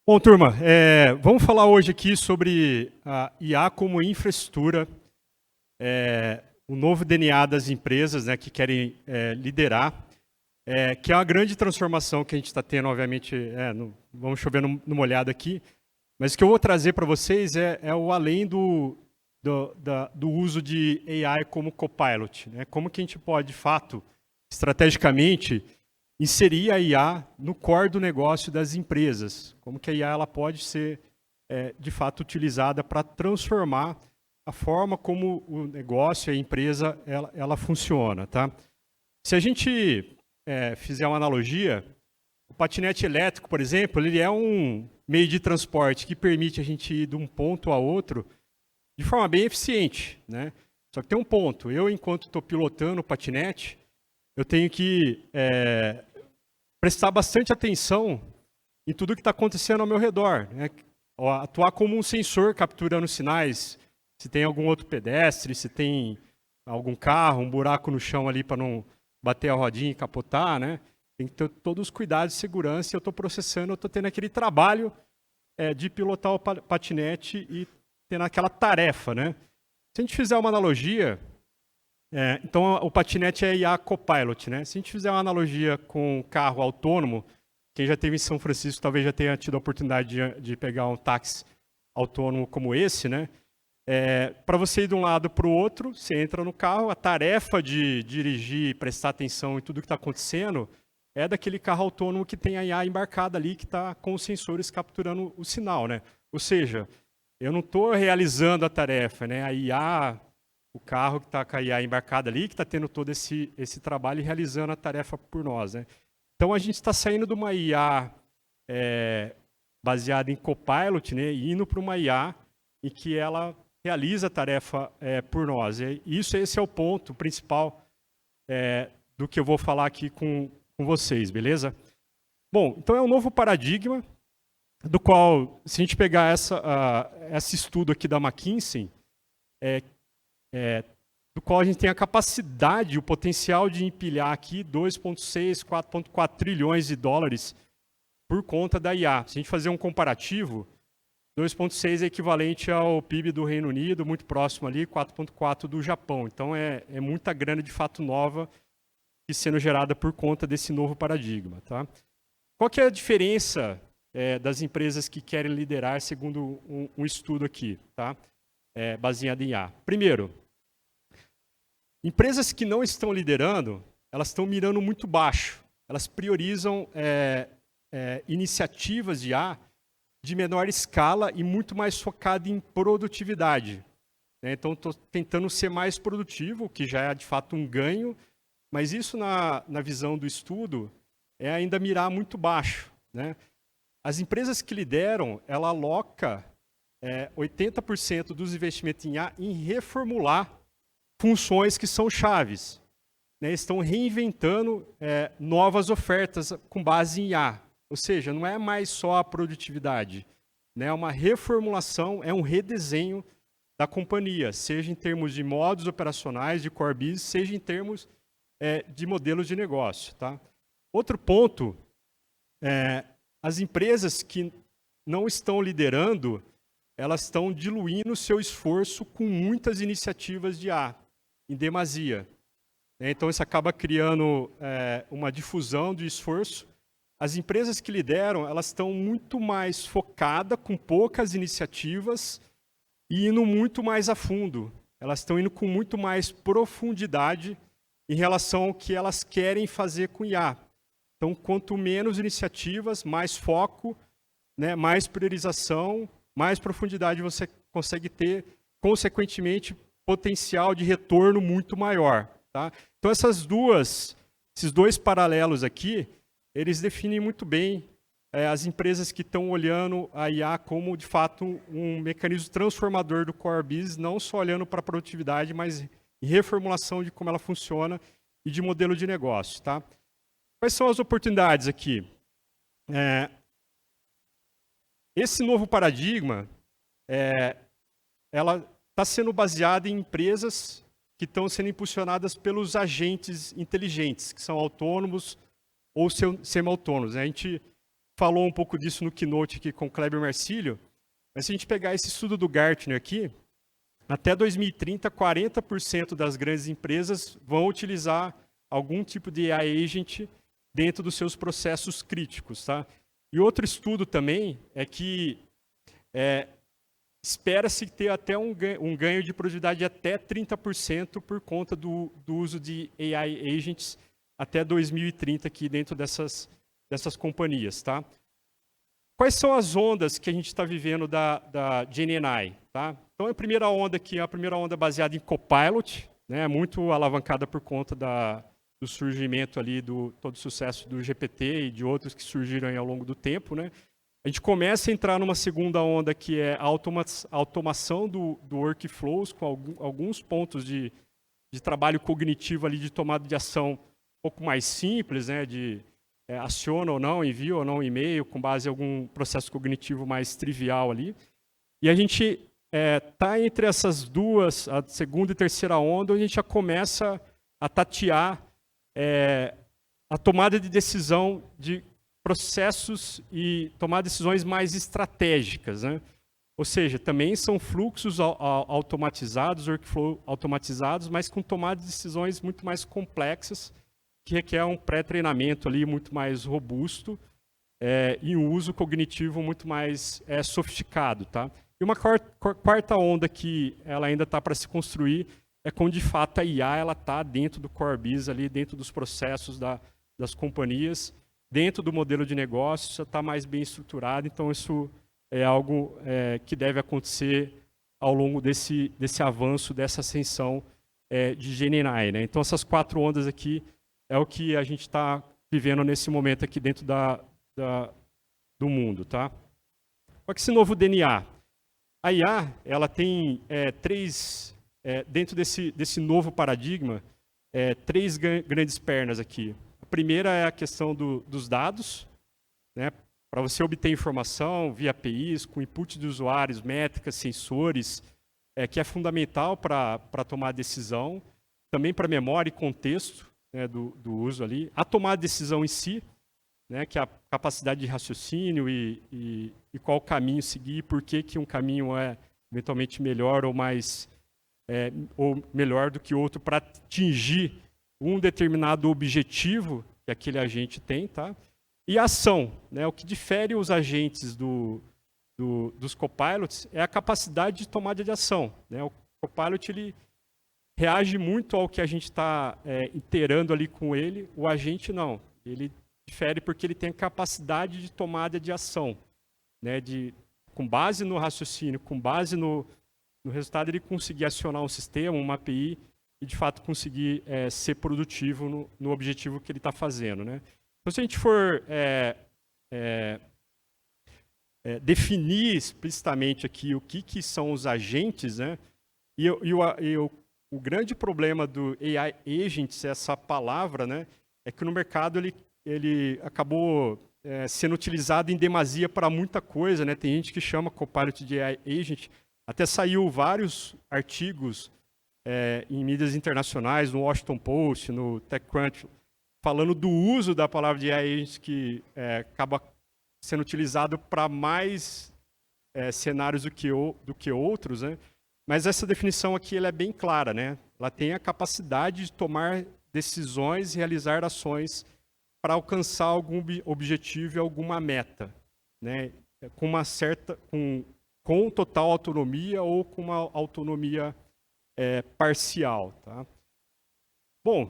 Bom, turma, vamos falar hoje aqui sobre a IA como infraestrutura, o novo DNA das empresas, né, que querem liderar, que é uma grande transformação que a gente está tendo, obviamente, vamos chover no molhado aqui, mas o que eu vou trazer para vocês é o além do uso de AI como copilot, né, como que a gente pode, de fato, estrategicamente, inserir a IA no core do negócio das empresas. Como que a IA ela pode ser, de fato, utilizada para transformar a forma como o negócio e a empresa ela funciona. Tá? Se a gente fizer uma analogia, o patinete elétrico, por exemplo, ele é um meio de transporte que permite a gente ir de um ponto a outro de forma bem eficiente. Né? Só que tem um ponto, eu, enquanto estou pilotando o patinete, eu tenho que prestar bastante atenção em tudo que está acontecendo ao meu redor. Né? Atuar como um sensor capturando sinais, se tem algum outro pedestre, se tem algum carro, um buraco no chão ali para não bater a rodinha e capotar. Né? Tem que ter todos os cuidados de segurança. Eu estou processando, eu estou tendo aquele trabalho de pilotar o patinete e tendo aquela tarefa. Né? Se a gente fizer uma analogia, então, o patinete é IA Copilot. Né? Se a gente fizer uma analogia com o carro autônomo, quem já esteve em São Francisco talvez já tenha tido a oportunidade de pegar um táxi autônomo como esse. Né? Para você ir de um lado para o outro, você entra no carro, a tarefa de dirigir, prestar atenção em tudo que está acontecendo, é daquele carro autônomo que tem a IA embarcada ali, que está com os sensores capturando o sinal. Né? Ou seja, eu não estou realizando a tarefa, né? A IA... o carro que está com a IA embarcada ali, que está tendo todo esse trabalho e realizando a tarefa por nós. Né? Então, a gente está saindo de uma IA baseada em Copilot, né, e indo para uma IA em que ela realiza a tarefa por nós. Esse é o ponto principal do que eu vou falar aqui com vocês, beleza? Bom, então é um novo paradigma, do qual, se a gente pegar esse estudo aqui da McKinsey, do qual a gente tem a capacidade, o potencial de empilhar aqui 2,6, 4,4 trilhões de dólares por conta da IA. Se a gente fazer um comparativo, 2,6 é equivalente ao PIB do Reino Unido, muito próximo ali, 4,4 do Japão. Então, é muita grana de fato nova que sendo gerada por conta desse novo paradigma. Tá? Qual que é a diferença das empresas que querem liderar, segundo um estudo aqui, tá? Baseado em IA? Primeiro, empresas que não estão liderando, elas estão mirando muito baixo. Elas priorizam iniciativas de IA de menor escala e muito mais focada em produtividade. Né? Então, estou tentando ser mais produtivo, que já é de fato um ganho, mas isso na visão do estudo é ainda mirar muito baixo. Né? As empresas que lideram, ela aloca 80% dos investimentos em IA em reformular funções que são chaves. Né? Estão reinventando novas ofertas com base em IA. Ou seja, não é mais só a produtividade. Né? É uma reformulação, é um redesenho da companhia, seja em termos de modos operacionais, de core business, seja em termos de modelos de negócio. Tá? Outro ponto, as empresas que não estão liderando, elas estão diluindo o seu esforço com muitas iniciativas de IA, em demasia. Então, isso acaba criando uma difusão de esforço. As empresas que lideram, elas estão muito mais focadas, com poucas iniciativas, e indo muito mais a fundo. Elas estão indo com muito mais profundidade em relação ao que elas querem fazer com IA. Então, quanto menos iniciativas, mais foco, né, mais priorização, mais profundidade você consegue ter, consequentemente, potencial de retorno muito maior. Tá? Então, esses dois paralelos aqui, eles definem muito bem as empresas que estão olhando a IA como, de fato, um mecanismo transformador do core business, não só olhando para a produtividade, mas em reformulação de como ela funciona e de modelo de negócio. Tá? Quais são as oportunidades aqui? Esse novo paradigma, ela está sendo baseada em empresas que estão sendo impulsionadas pelos agentes inteligentes, que são autônomos ou semi-autônomos. A gente falou um pouco disso no keynote aqui com o Kleber Marcílio, mas se a gente pegar esse estudo do Gartner aqui, até 2030, 40% das grandes empresas vão utilizar algum tipo de AI agent dentro dos seus processos críticos. Tá? E outro estudo também é que espera-se ter até um ganho de produtividade de até 30% por conta do uso de AI agents até 2030 aqui dentro dessas companhias. Tá? Quais são as ondas que a gente está vivendo da GenAI? Tá? Então, a primeira onda aqui é a primeira onda baseada em Copilot, né, muito alavancada por conta do surgimento ali, todo o sucesso do GPT e de outros que surgiram aí ao longo do tempo. Né? A gente começa a entrar numa segunda onda que é a automação do workflows, com alguns pontos de trabalho cognitivo ali, de tomada de ação um pouco mais simples, né, de aciona ou não, envia ou não e-mail, com base em algum processo cognitivo mais trivial ali. E a gente está entre essas duas, a segunda e terceira onda, onde a gente já começa a tatear a tomada de decisão de processos e tomar decisões mais estratégicas. Né? Ou seja, também são fluxos automatizados, workflow automatizados, mas com tomada de decisões muito mais complexas, que requer um pré-treinamento ali muito mais robusto e um uso cognitivo muito mais sofisticado. Tá? E uma quarta onda que ela ainda está para se construir é quando, de fato, a IA está dentro do core business, ali, dentro dos processos das companhias, dentro do modelo de negócio, já está mais bem estruturado. Então, isso é algo que deve acontecer ao longo desse avanço, dessa ascensão de GenAI. Né? Então, essas 4 ondas aqui é o que a gente está vivendo nesse momento aqui dentro do mundo. Tá? Qual é esse novo DNA? A IA ela tem dentro desse novo paradigma, 3 grandes pernas aqui. A primeira é a questão dos dados, né? Para você obter informação via APIs, com input de usuários, métricas, sensores, que é fundamental para tomar decisão, também para memória e contexto, né, do uso ali. A tomada de decisão em si, né, que é a capacidade de raciocínio e qual caminho seguir, por que um caminho é eventualmente melhor ou mais ou melhor do que outro para atingir um determinado objetivo que aquele agente tem, tá? E a ação, né? O que difere os agentes dos copilots é a capacidade de tomada de ação, né? O copilot ele reage muito ao que a gente está iterando ali com ele, o agente não. Ele difere porque ele tem a capacidade de tomada de ação, né? Com base no raciocínio, com base no resultado, ele conseguir acionar um sistema, uma API, e de fato conseguir ser produtivo no objetivo que ele está fazendo. Né? Então, se a gente for definir explicitamente aqui o que são os agentes, né? O grande problema do AI agents, essa palavra, né? É que no mercado ele acabou sendo utilizado em demasia para muita coisa. Né? Tem gente que chama Copilot de AI agent. Até saiu vários artigos em mídias internacionais, no Washington Post, no TechCrunch, falando do uso da palavra de AI agent que acaba sendo utilizado para mais cenários do que outros. Né? Mas essa definição aqui ela é bem clara. Né? Ela tem a capacidade de tomar decisões e realizar ações para alcançar algum objetivo e alguma meta, né? Com total autonomia ou com uma autonomia parcial. Tá? Bom,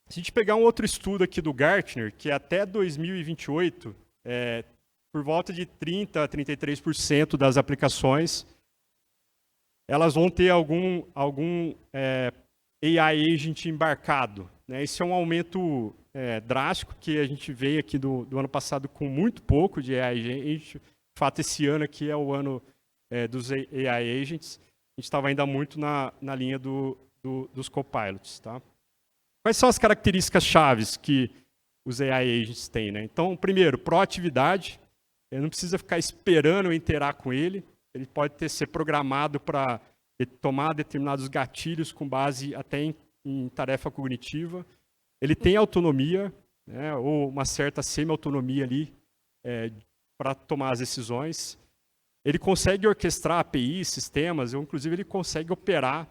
se a gente pegar um outro estudo aqui do Gartner, que até 2028, por volta de 30% a 33% das aplicações, elas vão ter algum AI agent embarcado. Né? Esse é um aumento drástico que a gente veio aqui do ano passado com muito pouco de AI agent. De fato, esse ano aqui é o ano dos AI agents. A gente estava ainda muito na linha dos copilots. Tá? Quais são as características chaves que os AI agents têm? Né? Então, primeiro, proatividade. Ele não precisa ficar esperando eu interar com ele. Ele pode ser programado para tomar determinados gatilhos com base até em tarefa cognitiva. Ele tem autonomia, né, ou uma certa semi-autonomia ali, para tomar as decisões. Ele consegue orquestrar APIs, sistemas, ou inclusive ele consegue operar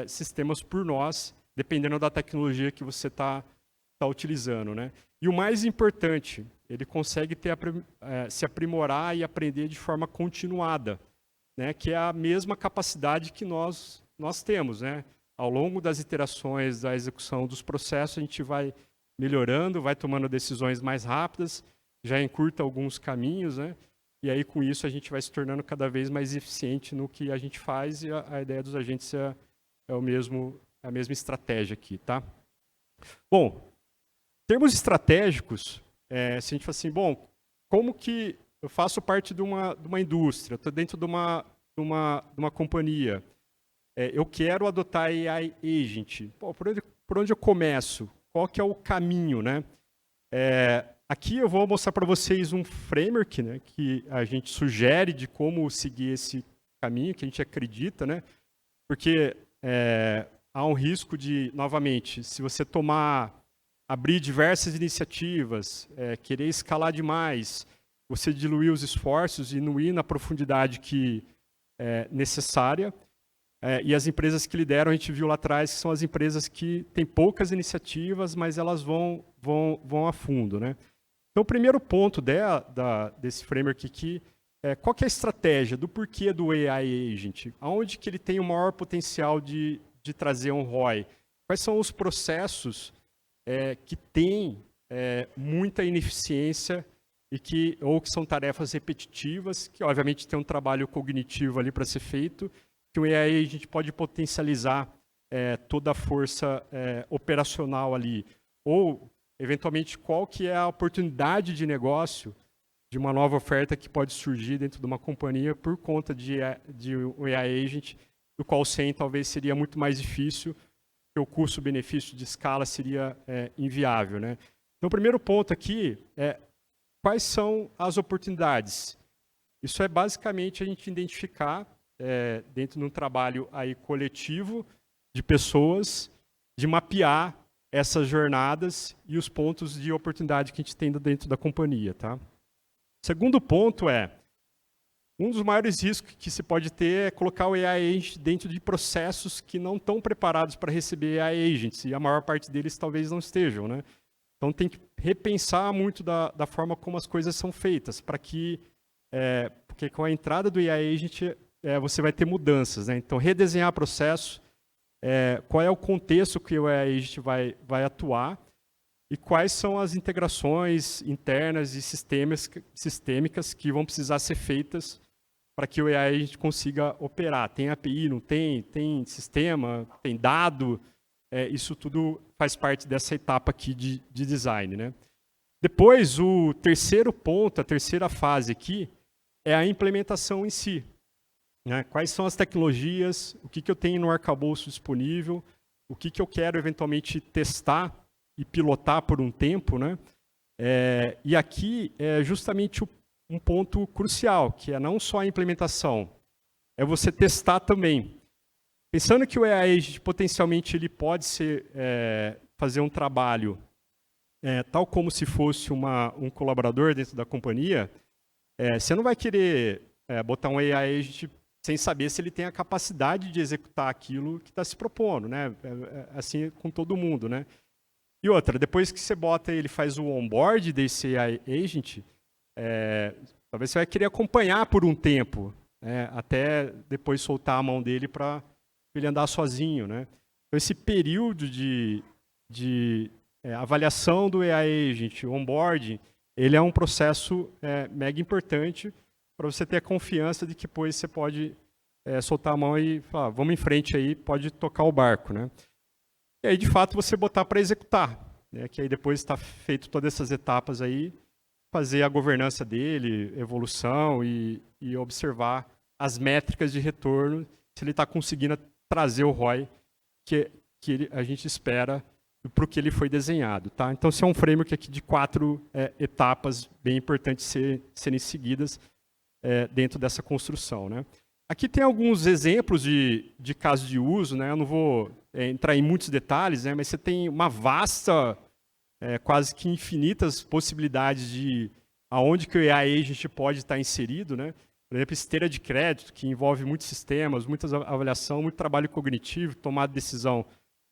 sistemas por nós, dependendo da tecnologia que você está utilizando, né? E o mais importante, ele consegue se aprimorar e aprender de forma continuada, né? Que é a mesma capacidade que nós temos, né? Ao longo das iterações da execução dos processos, a gente vai melhorando, vai tomando decisões mais rápidas, já encurta alguns caminhos, né? E aí, com isso, a gente vai se tornando cada vez mais eficiente no que a gente faz, e a ideia dos agentes é a mesma estratégia aqui, tá? Bom, em termos estratégicos, se a gente fala assim, bom, como que eu faço parte de uma indústria, estou dentro de uma companhia, eu quero adotar AI Agent, pô, por onde eu começo? Qual que é o caminho, né? Aqui eu vou mostrar para vocês um framework, né, que a gente sugere de como seguir esse caminho, que a gente acredita, né? Porque há um risco de, novamente, se você abrir diversas iniciativas, querer escalar demais, você diluir os esforços e não ir na profundidade que é necessária. E as empresas que lideram, a gente viu lá atrás, que são as empresas que têm poucas iniciativas, mas elas vão a fundo, né? Então, o primeiro ponto desse framework aqui qual que é a estratégia do porquê do AI Agent? Aonde que ele tem o maior potencial de trazer um ROI? Quais são os processos que têm muita ineficiência ou que são tarefas repetitivas, que obviamente tem um trabalho cognitivo ali para ser feito, que o AI Agent pode potencializar toda a força operacional ali, ou eventualmente, qual que é a oportunidade de negócio de uma nova oferta que pode surgir dentro de uma companhia por conta de um AI Agent, do qual sem talvez seria muito mais difícil, porque o custo-benefício de escala seria inviável, né? Então, o primeiro ponto aqui é quais são as oportunidades. Isso é basicamente a gente identificar, dentro de um trabalho aí coletivo de pessoas, de mapear essas jornadas e os pontos de oportunidade que a gente tem dentro da companhia, tá? Segundo ponto um dos maiores riscos que se pode ter é colocar o AI Agent dentro de processos que não estão preparados para receber AI Agents, e a maior parte deles talvez não estejam, né? Então tem que repensar muito da forma como as coisas são feitas, para que, porque com a entrada do AI Agent você vai ter mudanças, né? Então redesenhar processo, qual é o contexto que o AI Agent vai atuar e quais são as integrações internas e sistêmicas que vão precisar ser feitas para que o AI Agent consiga operar. Tem API, não tem? Tem sistema, tem dado? Isso tudo faz parte dessa etapa aqui de design, né? Depois, o terceiro ponto, a terceira fase aqui, é a implementação em si. Né? Quais são as tecnologias, o que eu tenho no arcabouço disponível, o que eu quero eventualmente testar e pilotar por um tempo, né? E aqui é justamente um ponto crucial, que é não só a implementação, é você testar também. Pensando que o AI Agent potencialmente ele pode fazer um trabalho tal como se fosse um colaborador dentro da companhia, você não vai querer botar um AI Agent sem saber se ele tem a capacidade de executar aquilo que está se propondo, né? Assim com todo mundo, né? E outra, depois que você bota ele faz o onboard desse AI Agent, talvez você vai querer acompanhar por um tempo, até depois soltar a mão dele para ele andar sozinho, né? Então esse período de avaliação do AI Agent, onboarding, ele é um processo mega importante para você ter a confiança de que depois você pode soltar a mão e falar, vamos em frente aí, pode tocar o barco, né? E aí, de fato, você botar para executar, né? Que aí depois está feito todas essas etapas aí, fazer a governança dele, evolução e observar as métricas de retorno, se ele está conseguindo trazer o ROI que a gente espera para o que ele foi desenhado, tá? Então, esse é um framework aqui de 4 etapas bem importantes serem seguidas dentro dessa construção, né? Aqui tem alguns exemplos de casos de uso, né? Eu não vou entrar em muitos detalhes, né? Mas você tem uma vasta, quase que infinitas possibilidades de aonde que o AI Agent pode estar inserido, né? Por exemplo, esteira de crédito, que envolve muitos sistemas, muita avaliação, muito trabalho cognitivo, tomada de decisão,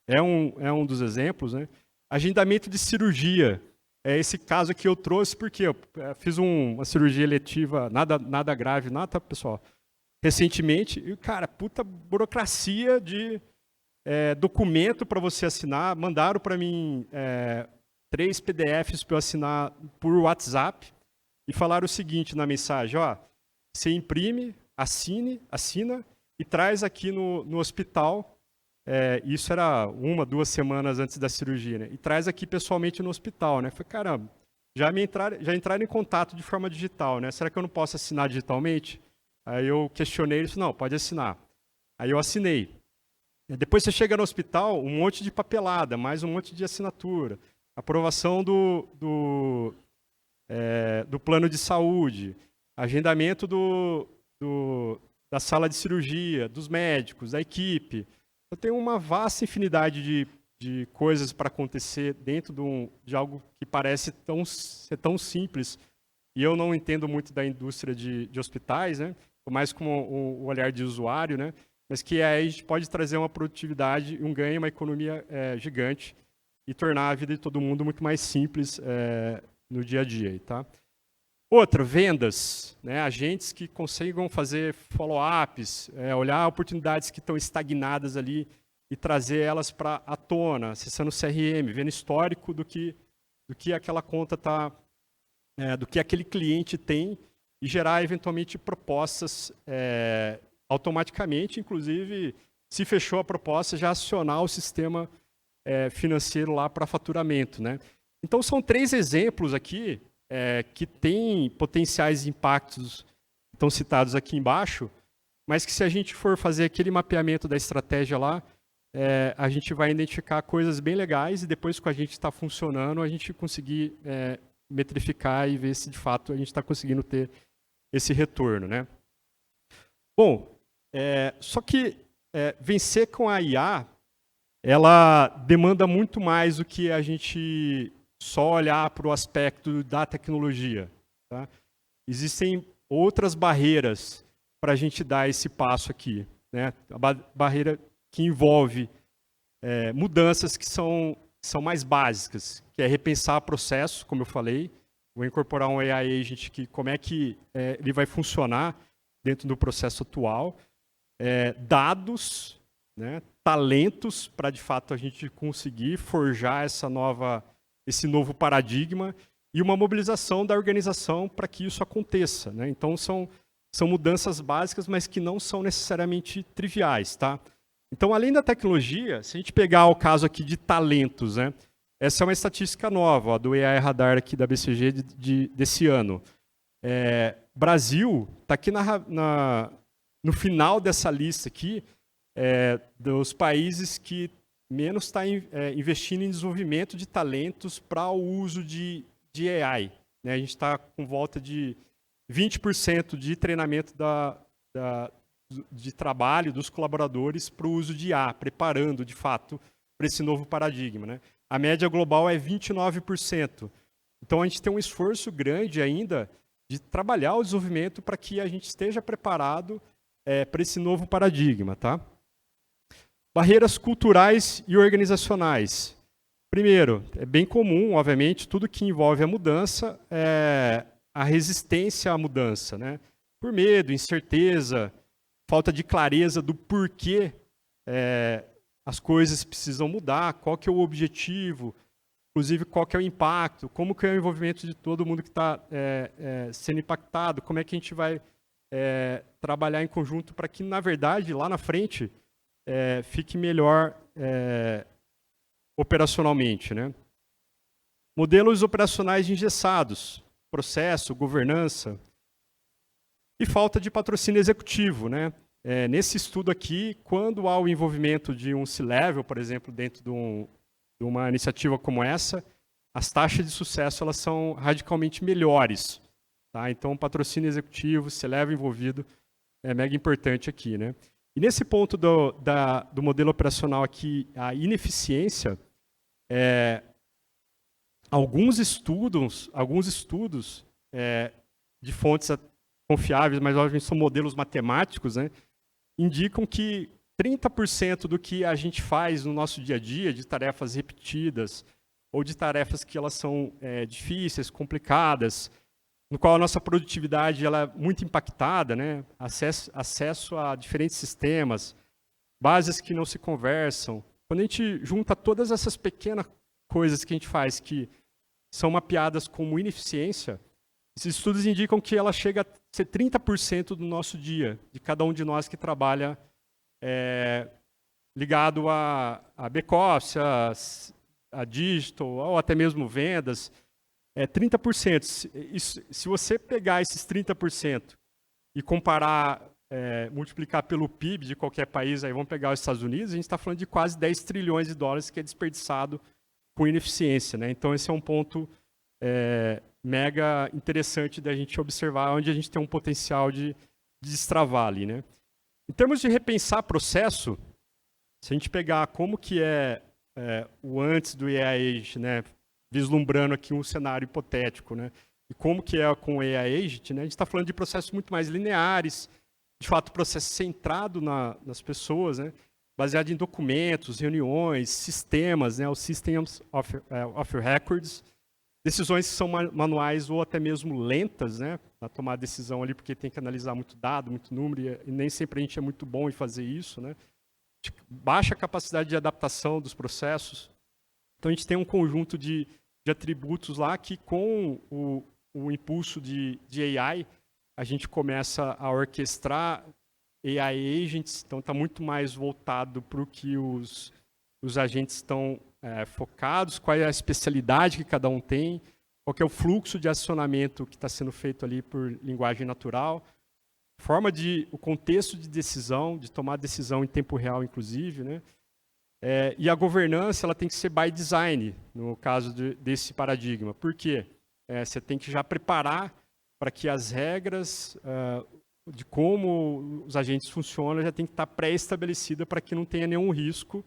é um dos exemplos, né? Agendamento de cirurgia, é esse caso aqui eu trouxe porque eu fiz uma cirurgia eletiva, nada grave, nada, tá, pessoal? Recentemente, e, cara, puta burocracia de documento para você assinar, mandaram para mim 3 PDFs para eu assinar por WhatsApp e falaram o seguinte na mensagem, ó, você imprime, assina e traz aqui no hospital, isso era 1, 2 semanas antes da cirurgia, né? E traz aqui pessoalmente no hospital, né? Falei, caramba, já entraram em contato de forma digital, né? Será que eu não posso assinar digitalmente? Aí eu questionei, ele disse, não, pode assinar. Aí eu assinei. Depois você chega no hospital, um monte de papelada, mais um monte de assinatura. Aprovação do plano de saúde, agendamento da sala de cirurgia, dos médicos, da equipe. Eu tenho uma vasta infinidade de coisas para acontecer dentro de algo que parece ser tão simples. E eu não entendo muito da indústria de hospitais, né? Mais como o olhar de usuário, né? Mas que aí a gente pode trazer uma produtividade, um ganho, uma economia gigante e tornar a vida de todo mundo muito mais simples no dia a dia. Tá? Outra, vendas, né? Agentes que consigam fazer follow-ups, olhar oportunidades que estão estagnadas ali e trazer elas para a tona, acessando o CRM, vendo histórico do que aquela conta está, do que aquele cliente tem e gerar eventualmente propostas automaticamente, inclusive, se fechou a proposta, já acionar o sistema financeiro lá para faturamento, né? Então, são 3 exemplos aqui que têm potenciais impactos, estão citados aqui embaixo, mas que se a gente for fazer aquele mapeamento da estratégia lá, a gente vai identificar coisas bem legais e depois que a gente está funcionando, a gente conseguir metrificar e ver se de fato a gente está conseguindo ter esse retorno, né? Bom, só que vencer com a IA, ela demanda muito mais do que a gente só olhar para o aspecto da tecnologia. Tá? Existem outras barreiras para a gente dar esse passo aqui. Né? A barreira que envolve mudanças que são mais básicas, que é repensar processo, como eu falei. Vou incorporar um AI Agent que como é que ele vai funcionar dentro do processo atual. Dados, né? Talentos para de fato a gente conseguir forjar esse novo paradigma e uma mobilização da organização para que isso aconteça. Né? Então são mudanças básicas, mas que não são necessariamente triviais. Tá? Então, além da tecnologia, se a gente pegar o caso aqui de talentos, né? Essa é uma estatística nova, ó, do AI Radar aqui da BCG desse ano. Brasil está aqui no final dessa lista aqui, dos países que menos está investindo em desenvolvimento de talentos para o uso de AI. Né? A gente está com volta de 20% de treinamento de trabalho dos colaboradores para o uso de IA, preparando, de fato, para esse novo paradigma. Né? A média global é 29%. Então, a gente tem um esforço grande ainda de trabalhar o desenvolvimento para que a gente esteja preparado para esse novo paradigma. Tá? Barreiras culturais e organizacionais. Primeiro, é bem comum, obviamente, tudo que envolve a mudança, a resistência à mudança. Né? Por medo, incerteza, falta de clareza do porquê as coisas precisam mudar, qual que é o objetivo, inclusive qual que é o impacto, como que é o envolvimento de todo mundo que está sendo impactado, como é que a gente vai trabalhar em conjunto para que, na verdade, lá na frente, fique melhor operacionalmente. Né? Modelos operacionais engessados, processo, governança e falta de patrocínio executivo. Né? Nesse estudo aqui, quando há o envolvimento de um C-Level, por exemplo, dentro de uma iniciativa como essa, as taxas de sucesso elas são radicalmente melhores. Tá? Então, patrocínio executivo, C-Level envolvido, é mega importante aqui. Né? E nesse ponto do modelo operacional aqui, a ineficiência, alguns estudos de fontes confiáveis, mas obviamente são modelos matemáticos, né, indicam que 30% do que a gente faz no nosso dia a dia, de tarefas repetidas, ou de tarefas que elas são difíceis, complicadas, no qual a nossa produtividade ela é muito impactada, né, acesso a diferentes sistemas, bases que não se conversam. Quando a gente junta todas essas pequenas coisas que a gente faz que são mapeadas como ineficiência, esses estudos indicam que ela chega a ser 30% do nosso dia, de cada um de nós que trabalha ligado a back-office, a digital, ou até mesmo vendas. 30%. Se você pegar esses 30% e comparar, multiplicar pelo PIB de qualquer país, aí vamos pegar os Estados Unidos, a gente está falando de quase 10 trilhões de dólares que é desperdiçado com ineficiência, né? Então, esse é um ponto mega interessante da gente observar, onde a gente tem um potencial de destravar ali, né? Em termos de repensar processo, se a gente pegar como que o antes do AI Agent, né, vislumbrando aqui um cenário hipotético, né, e como que é com o AI Agent, né, a gente está falando de processos muito mais lineares, de fato, processo centrado nas pessoas, né, baseado em documentos, reuniões, sistemas, né, os Systems of Records, decisões que são manuais ou até mesmo lentas, né, na tomar decisão ali, porque tem que analisar muito dado, muito número, e nem sempre a gente é muito bom em fazer isso, né. Baixa capacidade de adaptação dos processos. Então, a gente tem um conjunto de atributos lá que, com o impulso de AI, a gente começa a orquestrar AI agents, então está muito mais voltado para o que os agentes estão focados, qual é a especialidade que cada um tem, qual é o fluxo de acionamento que está sendo feito ali por linguagem natural, o contexto de decisão, de tomar decisão em tempo real, inclusive, né? E a governança ela tem que ser by design, no caso desse paradigma. Por quê? Você tem que já preparar para que as regras de como os agentes funcionam já tem que estar pré-estabelecida para que não tenha nenhum risco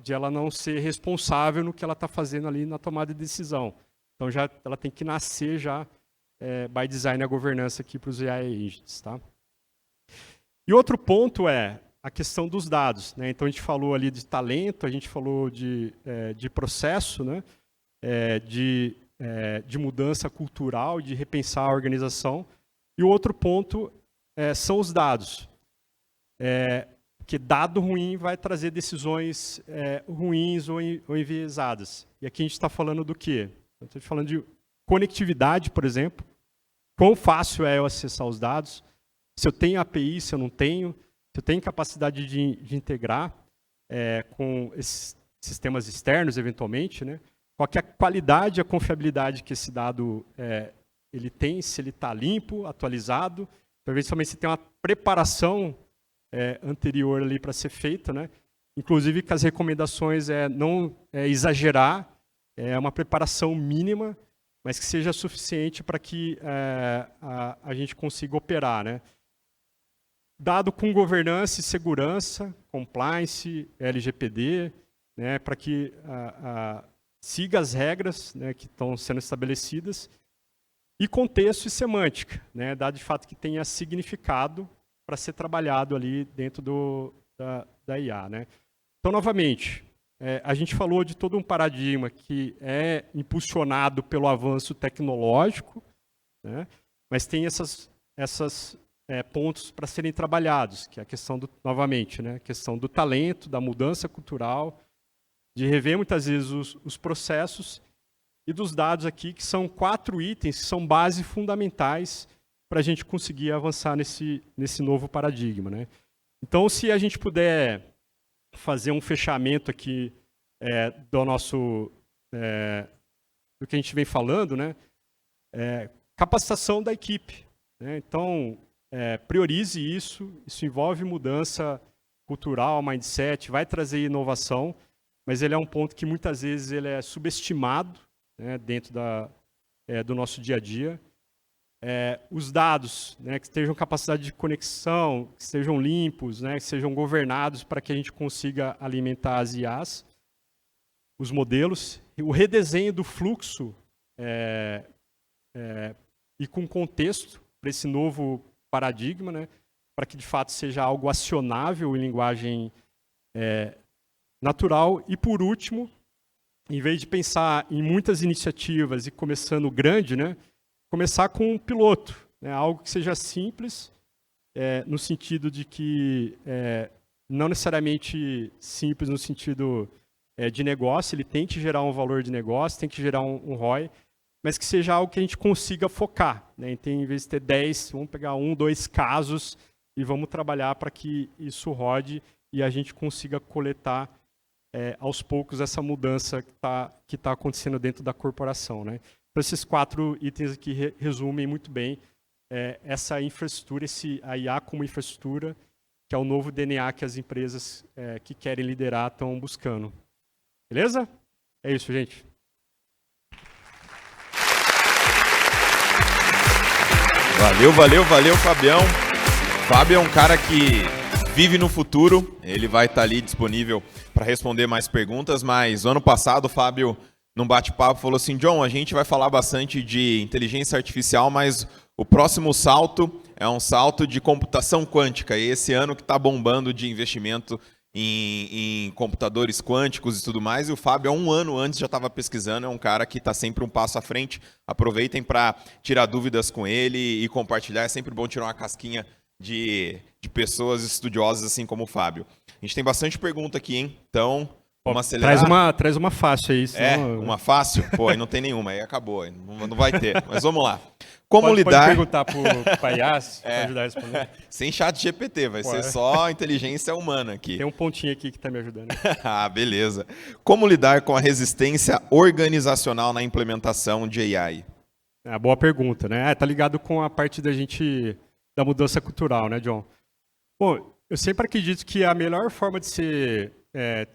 de ela não ser responsável no que ela está fazendo ali na tomada de decisão. Então, ela tem que nascer já by design a governança aqui para os AI agents. Tá? E outro ponto é a questão dos dados, né? Então, a gente falou ali de talento, a gente falou de processo, né? De mudança cultural, de repensar a organização. E o outro ponto são os dados. Porque dado ruim vai trazer decisões ruins ou enviesadas. E aqui a gente está falando do quê? Estou falando de conectividade, por exemplo. Quão fácil é eu acessar os dados? Se eu tenho API, se eu não tenho? Se eu tenho capacidade de integrar com esses sistemas externos, eventualmente, né? Qual que é a qualidade e a confiabilidade que esse dado ele tem, se ele está limpo, atualizado. Talvez também se tem uma preparação anterior ali para ser feita, né? Inclusive que as recomendações não exagerar, uma preparação mínima, mas que seja suficiente para que a gente consiga operar, né? Dado com governança e segurança, compliance, LGPD, né, para que siga as regras, né, que estão sendo estabelecidas, e contexto e semântica, né, dado de fato que tenha significado para ser trabalhado ali dentro da IA. Né. Então, novamente, a gente falou de todo um paradigma que é impulsionado pelo avanço tecnológico, né, mas tem esses pontos para serem trabalhados, que é a questão novamente, né, a questão do talento, da mudança cultural, de rever muitas vezes os processos e dos dados aqui, que são 4 itens que são bases fundamentais para a gente conseguir avançar nesse novo paradigma. Né? Então, se a gente puder fazer um fechamento aqui do que a gente vem falando, né? Capacitação da equipe. Né? Então, priorize isso envolve mudança cultural, mindset, vai trazer inovação, mas ele é um ponto que muitas vezes ele é subestimado, né, dentro do nosso dia a dia. Os dados, né, que tenham capacidade de conexão, que sejam limpos, né, que sejam governados para que a gente consiga alimentar as IAs, os modelos, o redesenho do fluxo e com contexto para esse novo paradigma, né, para que de fato seja algo acionável em linguagem natural. E por último, em vez de pensar em muitas iniciativas e começando grande, né, começar com um piloto, né, algo que seja simples, no sentido de que não necessariamente simples no sentido de negócio, ele tem que gerar um valor de negócio, tem que gerar um ROI, mas que seja algo que a gente consiga focar, né? Então, em vez de ter 10, vamos pegar 1, 2 casos e vamos trabalhar para que isso rode e a gente consiga coletar aos poucos essa mudança que tá acontecendo dentro da corporação, né? Então, esses 4 itens aqui resumem muito bem essa infraestrutura, a IA como infraestrutura, que é o novo DNA que as empresas que querem liderar estão buscando. Beleza? É isso, gente. Valeu, Fabião. Fábio é um cara que vive no futuro, ele vai estar ali disponível para responder mais perguntas, mas ano passado o Fábio, num bate-papo, falou assim: John, a gente vai falar bastante de inteligência artificial, mas o próximo salto é um salto de computação quântica, e esse ano que está bombando de investimento em computadores quânticos e tudo mais, e o Fábio, há um ano antes, já estava pesquisando, é um cara que está sempre um passo à frente. Aproveitem para tirar dúvidas com ele e compartilhar, é sempre bom tirar uma casquinha de pessoas estudiosas assim como o Fábio. A gente tem bastante pergunta aqui, hein? Então, vamos acelerar. Traz uma fácil aí. Senão... uma fácil? Pô, aí não tem nenhuma, aí acabou, não vai ter. Mas vamos lá. Como pode lidar... Pode perguntar para o IAS, para ajudar a responder. Sem chat GPT, vai ser só inteligência humana aqui. Tem um pontinho aqui que está me ajudando. Ah, beleza. Como lidar com a resistência organizacional na implementação de AI? Boa pergunta, né? Tá ligado com a parte da mudança cultural, né, John? Bom, eu sempre acredito que a melhor forma de se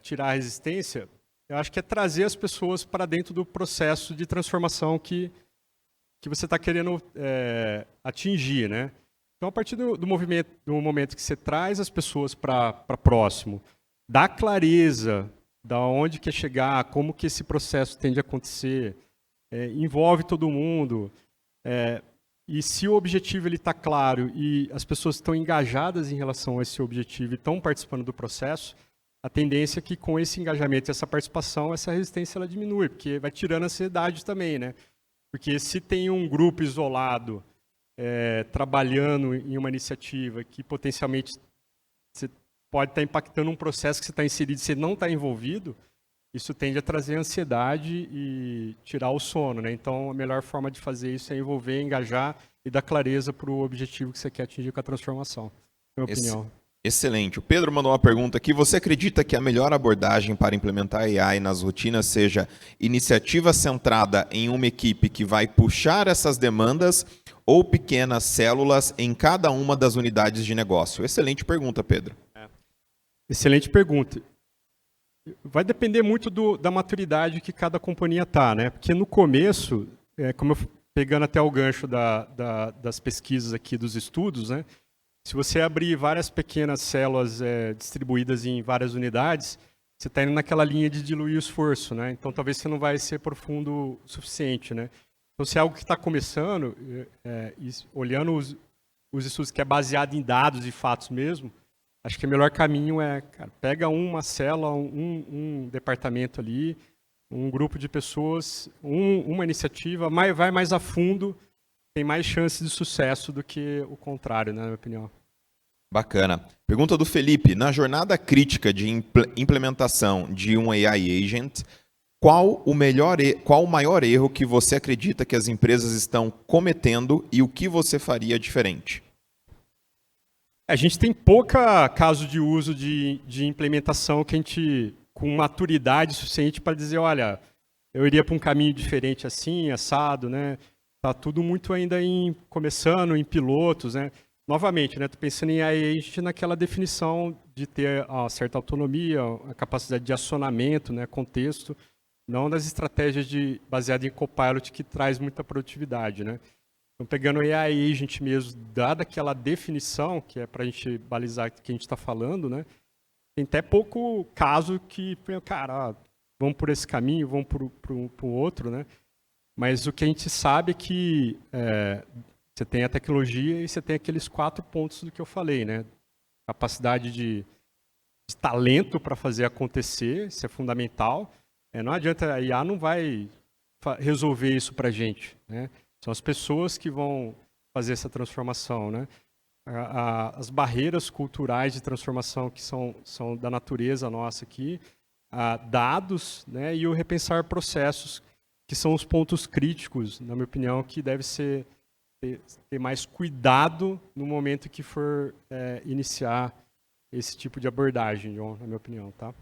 tirar a resistência, eu acho que é trazer as pessoas para dentro do processo de transformação que você está querendo atingir, né? Então, a partir do momento que você traz as pessoas para próximo, dá clareza da onde quer chegar, como que esse processo tende a acontecer, envolve todo mundo, e se o objetivo está claro e as pessoas estão engajadas em relação a esse objetivo e estão participando do processo, a tendência é que com esse engajamento e essa participação, essa resistência ela diminui, porque vai tirando a ansiedade também, né? Porque se tem um grupo isolado trabalhando em uma iniciativa que potencialmente você pode estar impactando um processo que você está inserido e você não está envolvido, isso tende a trazer ansiedade e tirar o sono, né? Então, a melhor forma de fazer isso é envolver, engajar e dar clareza para o objetivo que você quer atingir com a transformação. Minha opinião. Excelente. O Pedro mandou uma pergunta aqui. Você acredita que a melhor abordagem para implementar AI nas rotinas seja iniciativa centrada em uma equipe que vai puxar essas demandas ou pequenas células em cada uma das unidades de negócio? Excelente pergunta, Pedro. Excelente pergunta. Vai depender muito da maturidade que cada companhia está, né? Porque no começo, como eu pegando até o gancho das pesquisas aqui, dos estudos, né? Se você abrir várias pequenas células distribuídas em várias unidades, você está indo naquela linha de diluir o esforço, né? Então, talvez você não vai ser profundo o suficiente, né? Então, se é algo que está começando, olhando os estudos que é baseado em dados e fatos mesmo, acho que o melhor caminho pega uma célula, um departamento ali, um grupo de pessoas, uma iniciativa, vai mais a fundo, tem mais chances de sucesso do que o contrário, né, na minha opinião. Bacana. Pergunta do Felipe. Na jornada crítica de implementação de um AI agent, qual o maior erro que você acredita que as empresas estão cometendo e o que você faria diferente? A gente tem pouca caso de uso de implementação que a gente, com maturidade suficiente para dizer, olha, eu iria para um caminho diferente assim, assado, né? Tá tudo muito ainda começando em pilotos, né? Novamente, né? Tô pensando em AI agent naquela definição de ter uma certa autonomia, a capacidade de acionamento, né? Contexto, não das estratégias baseadas em copilot que traz muita produtividade, né? Então, pegando o AI agent mesmo, dada aquela definição, que é para a gente balizar o que a gente está falando, né? Tem até pouco caso que, cara, vamos por esse caminho, vamos para o outro, né? Mas o que a gente sabe é que você tem a tecnologia e você tem aqueles 4 pontos do que eu falei, né? Capacidade de talento para fazer acontecer, isso é fundamental. Não adianta, a IA não vai resolver isso para a gente, né? São as pessoas que vão fazer essa transformação, né? As barreiras culturais de transformação que são da natureza nossa aqui, dados, né? E o repensar processos, que são os pontos críticos, na minha opinião, que deve ser ter mais cuidado no momento que for iniciar esse tipo de abordagem, John, na minha opinião, tá?